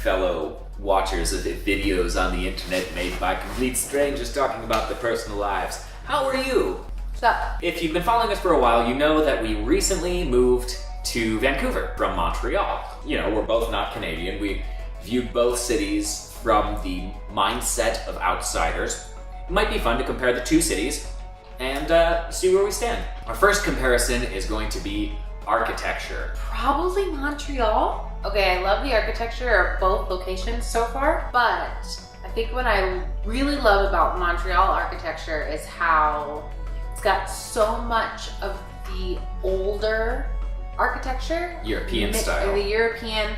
fellow watchers of videos on the internet made by complete strangers talking about their personal lives. How are you? What's up? If you've been following us for a while, you know that we recently moved to Vancouver from Montreal. You know, we're both not Canadian. We viewed both cities from the mindset of outsiders. It might be fun to compare the two cities and see where we stand. Our first comparison is going to be architecture. Probably Montreal. Okay, I love the architecture of both locations so far, but I think what I really love about Montreal architecture is how it's got so much of the older architecture. European style. The European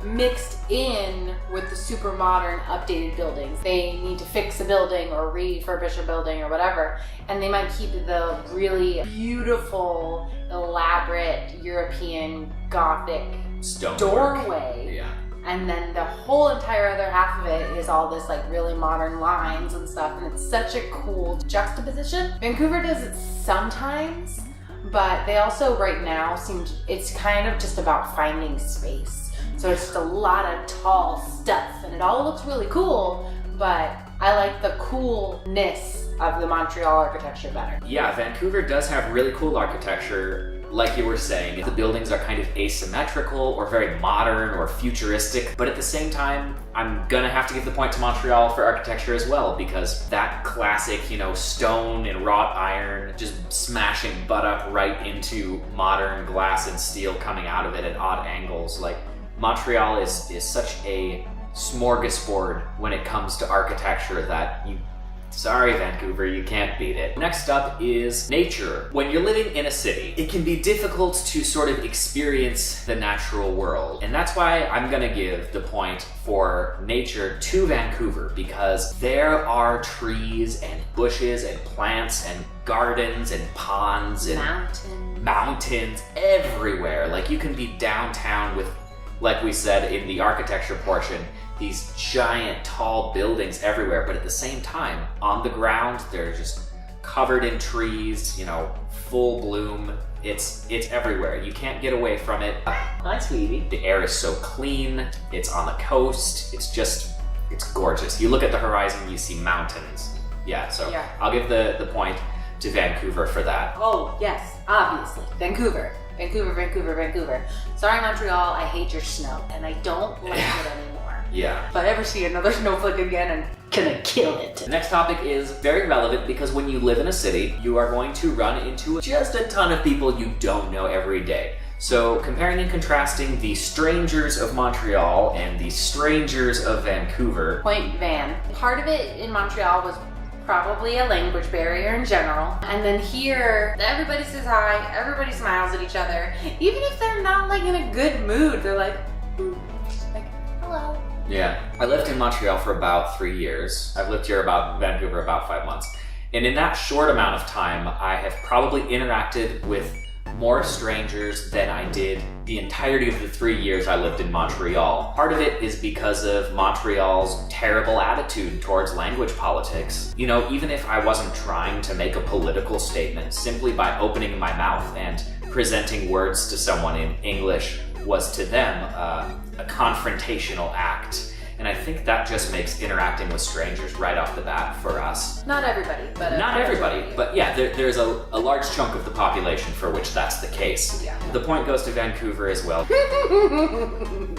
mixed in with the super modern updated buildings. They need to fix a building or refurbish a building or whatever, and they might keep the really beautiful, elaborate European Gothic Stonework. doorway. Yeah. And then the whole entire other half of it is all this like really modern lines and stuff, and it's such a cool juxtaposition. Vancouver does it sometimes, but they also right now it's kind of just about finding space. So it's just a lot of tall stuff, and it all looks really cool, but I like the coolness of the Montreal architecture better. Yeah, Vancouver does have really cool architecture. Like you were saying, the buildings are kind of asymmetrical or very modern or futuristic, but at the same time, I'm gonna have to give the point to Montreal for architecture as well, because that classic, stone and wrought iron just smashing butt up right into modern glass and steel coming out of it at odd angles. Like, Montreal is such a smorgasbord when it comes to architecture that sorry Vancouver, you can't beat it. Next up is nature. When you're living in a city, it can be difficult to sort of experience the natural world. And that's why I'm gonna give the point for nature to Vancouver, because there are trees and bushes and plants and gardens and ponds and mountains everywhere. Like, you can be downtown with, like we said in the architecture portion, these giant tall buildings everywhere, but at the same time, on the ground, they're just covered in trees, full bloom. It's everywhere. You can't get away from it. Hi, sweetie. The air is so clean. It's on the coast. It's gorgeous. You look at the horizon, you see mountains. Yeah, I'll give the point to Vancouver for that. Oh, yes, obviously. Vancouver. Sorry, Montreal, I hate your snow, and I don't like it anymore. Yeah. If I ever see another snowflake again, I'm gonna kill it. The next topic is very relevant because when you live in a city, you are going to run into just a ton of people you don't know every day. So comparing and contrasting the strangers of Montreal and the strangers of Vancouver. Point Van. Part of it in Montreal was probably a language barrier in general. And then here, everybody says hi, everybody smiles at each other. Even if they're not like in a good mood, they're like hello. Yeah. I lived in Montreal for about 3 years. I've lived here Vancouver about 5 months. And in that short amount of time, I have probably interacted with more strangers than I did the entirety of the 3 years I lived in Montreal. Part of it is because of Montreal's terrible attitude towards language politics. Even if I wasn't trying to make a political statement, simply by opening my mouth and presenting words to someone in English was to them a confrontational act. And I think that just makes interacting with strangers right off the bat for us. Not everybody, but yeah, there's a large chunk of the population for which that's the case. Yeah. The point goes to Vancouver as well. The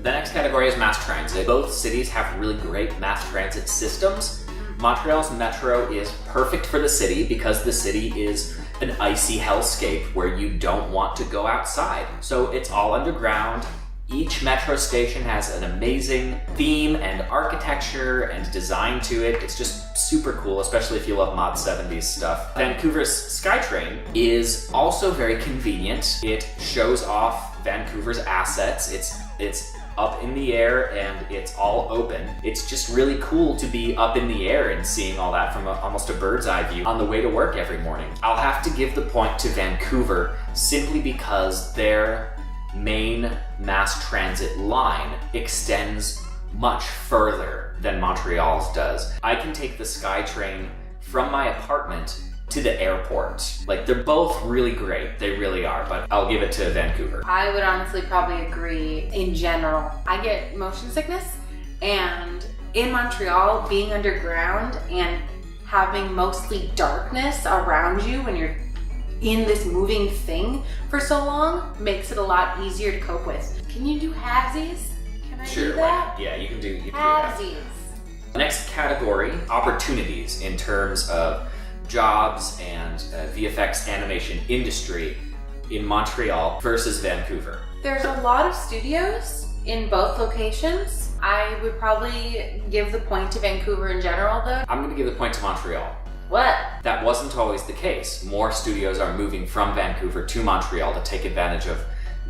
next category is mass transit. Both cities have really great mass transit systems. Montreal's metro is perfect for the city because the city is an icy hellscape where you don't want to go outside. So it's all underground. Each metro station has an amazing theme and architecture and design to it. It's just super cool, especially if you love mod 70s stuff. Vancouver's SkyTrain is also very convenient. It shows off Vancouver's assets. It's up in the air and it's all open. It's just really cool to be up in the air and seeing all that from almost a bird's eye view on the way to work every morning. I'll have to give the point to Vancouver simply because their main mass transit line extends much further than Montreal's does. I can take the SkyTrain from my apartment to the airport. Like, they're both really great. They really are, but I'll give it to Vancouver. I would honestly probably agree in general. I get motion sickness, and in Montreal, being underground and having mostly darkness around you when you're in this moving thing for so long makes it a lot easier to cope with. Can you do halvesies? Can I do that? Yeah, you can do that. Halvesies. Next category, opportunities in terms of jobs and VFX animation industry in Montreal versus Vancouver. There's a lot of studios in both locations. I would probably give the point to Vancouver in general, though. I'm going to give the point to Montreal. What? That wasn't always the case. More studios are moving from Vancouver to Montreal to take advantage of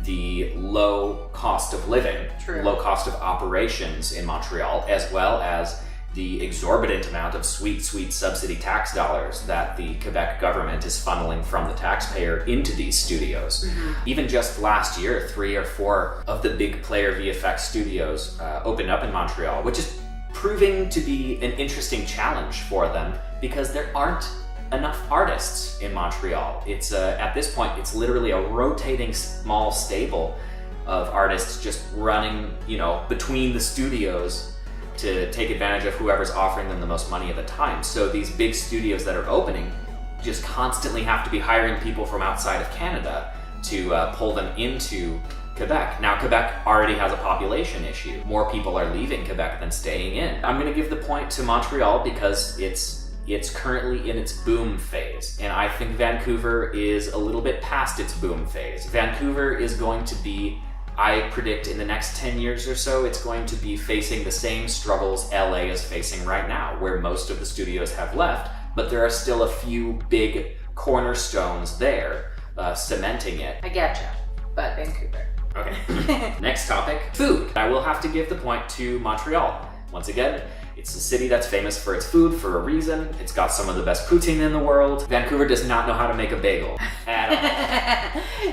the low cost of living, True. Low cost of operations in Montreal, as well as the exorbitant amount of sweet subsidy tax dollars that the Quebec government is funneling from the taxpayer into these studios. Mm-hmm. Even just last year, 3 or 4 of the big player VFX studios opened up in Montreal, which is proving to be an interesting challenge for them because there aren't enough artists in Montreal. It's at this point, it's literally a rotating small stable of artists just running, between the studios to take advantage of whoever's offering them the most money at the time. So these big studios that are opening just constantly have to be hiring people from outside of Canada to pull them into Quebec. Now, Quebec already has a population issue. More people are leaving Quebec than staying in. I'm going to give the point to Montreal because it's currently in its boom phase, and I think Vancouver is a little bit past its boom phase. Vancouver is going to be, I predict in the next 10 years or so, it's going to be facing the same struggles LA is facing right now, where most of the studios have left, but there are still a few big cornerstones there, cementing it. I getcha, but Vancouver. Okay. Next topic, food. I will have to give the point to Montreal. Once again, it's a city that's famous for its food for a reason. It's got some of the best poutine in the world. Vancouver does not know how to make a bagel at all.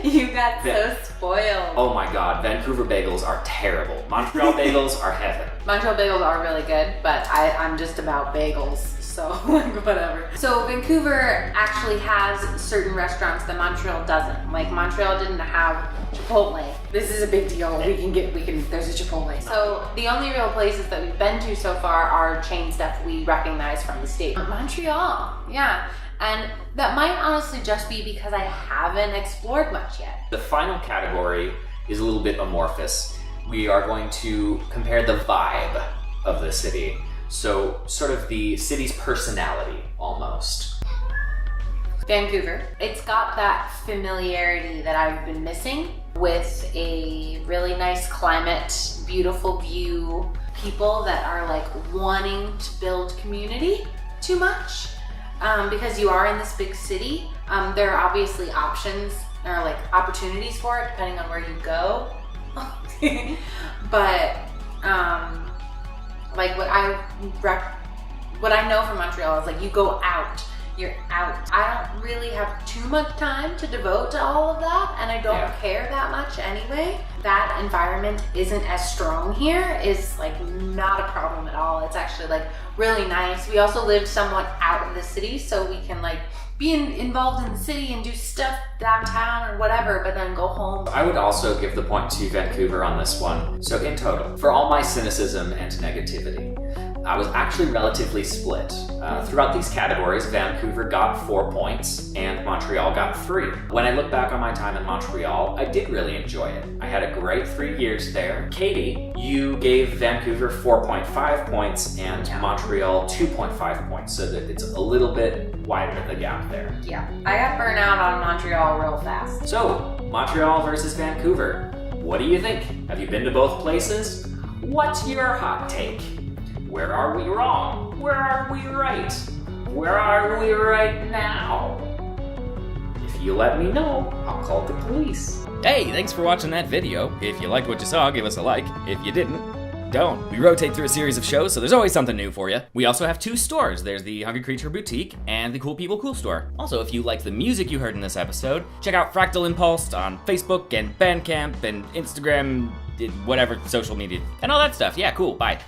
You got so spoiled. Oh my god, Vancouver bagels are terrible. Montreal bagels are heaven. Montreal bagels are really good, but I'm just about bagels, so whatever. So Vancouver actually has certain restaurants that Montreal doesn't. Like Montreal didn't have Chipotle. This is a big deal. There's a Chipotle. So the only real places that we've been to so far are chains that we recognize from the state. Montreal, yeah. And that might honestly just be because I haven't explored much yet. The final category is a little bit amorphous. We are going to compare the vibe of the city. So sort of the city's personality, almost. Vancouver. It's got that familiarity that I've been missing, with a really nice climate, beautiful view, people that are like wanting to build community too much. Because you are in this big city, there are obviously options or like opportunities for it depending on where you go. But like what I know from Montreal is like you go out, you're out. I don't really have too much time to devote to all of that, and I don't care that much anyway. That environment isn't as strong here, is like not a problem at all. It's actually like really nice. We also live somewhat out of the city, so we can like be involved in the city and do stuff downtown or whatever, but then go home. I would also give the point to Vancouver on this one. So in total, for all my cynicism and negativity, I was actually relatively split. Throughout these categories, Vancouver got 4 points and Montreal got 3. When I look back on my time in Montreal, I did really enjoy it. I had a great 3 years there. Katie, you gave Vancouver 4.5 points and Montreal 2.5 points, so that it's a little bit wider the gap there. Yeah, I got burnt out on Montreal real fast. So, Montreal versus Vancouver. What do you think? Have you been to both places? What's your hot take? Where are we wrong? Where are we right? Where are we right now? If you let me know, I'll call the police. Hey, thanks for watching that video. If you liked what you saw, give us a like. If you didn't, don't. We rotate through a series of shows, so there's always something new for you. We also have 2 stores. There's the Hungry Creature Boutique and the Cool People Cool Store. Also, if you like the music you heard in this episode, check out Fractal Impulse on Facebook and Bandcamp and Instagram, whatever social media, and all that stuff. Yeah, cool. Bye.